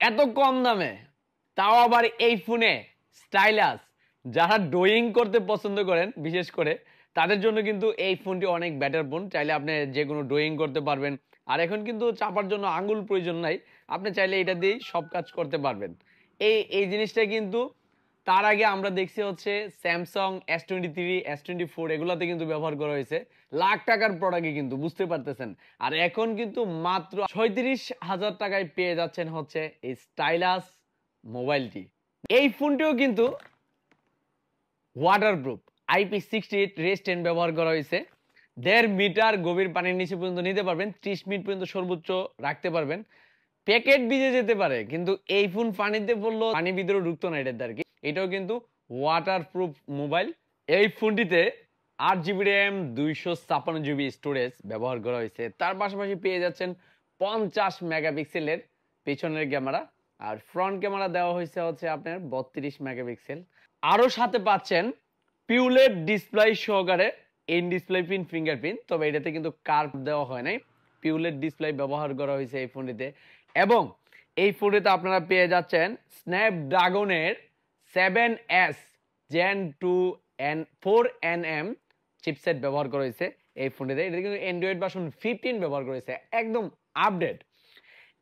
এত কম দামে, তাও আবার এই ফোনে স্টাইলাস। যারা ড্রয়িং করতে পছন্দ করেন বিশেষ করে তাদের জন্য কিন্তু এই ফোনটি অনেক বেটার ফোন। চাইলে আপনি যে কোনো ড্রয়িং করতে পারবেন। আর এখন কিন্তু চাপার জন্য আঙ্গুল প্রয়োজন নাই, আপনি চাইলে এটা দিয়েই সব কাজ করতে পারবেন। এই জিনিসটা কিন্তু তার আগে আমরা দেখছি হচ্ছে স্যামসাং S23 S24 এগুলাতে কিন্তু ব্যবহার করা হয়েছে। লাখ টাকার প্রোডাক্টই কিন্তু বুঝতে পারতেছেন। আর এখন কিন্তু মাত্র ৩৬,০০০ টাকায় পেয়ে যাচ্ছেন হচ্ছে এই স্টাইলাস মোবাইলটি। এই ফোনটিও কিন্তু ওয়াটারপ্রুফ, IP68 রেজিস্ট্যান্ট ব্যবহার করা হয়েছে। ১.৫ মিটার গভীর পানির নিচে পর্যন্ত নিতে পারবেন, ৩০ মিনিট পর্যন্ত সর্বোচ্চ রাখতে পারবেন। প্যাকেট ভিজে যেতে পারে কিন্তু এই ফোন পানিতে পড়লো পানি ভিতরে ঢুকতো না এটাতে আর কি। এটাও কিন্তু ওয়াটারপ্রুফ মোবাইল। এই ফোনটিতে 8 GB র্যাম, 256 GB স্টোরেজ ব্যবহার করা হয়েছে। তার পাশাপাশি পেয়ে যাচ্ছেন 50 মেগাপিক্সেলের পেছনের ক্যামেরা। আর ফ্রন্ট ক্যামেরা দেওয়া হয়েছে হচ্ছে আপনার 32 মেগাপিক্সেল। আরো সাথে পাচ্ছেন পিউলেট ডিসপ্লে সহকারে ইন ডিসপ্লে পিন ফিঙ্গারপ্রিন্ট, তবে এটাতে কিন্তু কার্ভ দেওয়া হয় নাই। পিউলেট ডিসপ্লে ব্যবহার করা হয়েছে এই ফোনটিতে। এবং এই ফোনটিতে আপনারা পেয়ে যাচ্ছেন স্ন্যাপড্রাগনের 7S Gen 2 4nm চিপসেট ব্যবহার করা হয়েছে এই ফোনটিতে। এটা কিন্তু অ্যান্ড্রয়েড ভার্সন 15 ব্যবহার করেছে, একদম আপডেট।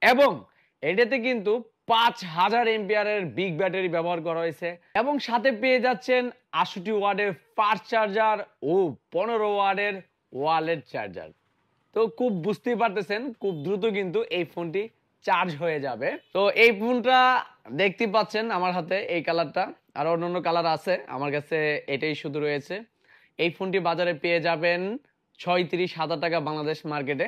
এবং এটাতে কিন্তু 5000 এম্পিয়ারের বিগ ব্যাটারি ব্যবহার করা হয়েছে। এবং সাথে পেয়ে যাচ্ছেন 68 ওয়াটের ফাস্ট চার্জার ও 15 ওয়াটের ওয়ালেট চার্জার। তো খুব বুঝতেই পারতেছেন খুব দ্রুত কিন্তু এই ফোনটি চার্জ হয়ে যাবে। তো এই ফোনটা দেখতে পাচ্ছেন আমার হাতে এই কালারটা, আর অন্যান্য কালার আছে, আমার কাছে এটাই শুধু রয়েছে। এই ফোনটি বাজারে পেয়ে যাবেন ৩৬,০০০ টাকা বাংলাদেশ মার্কেটে।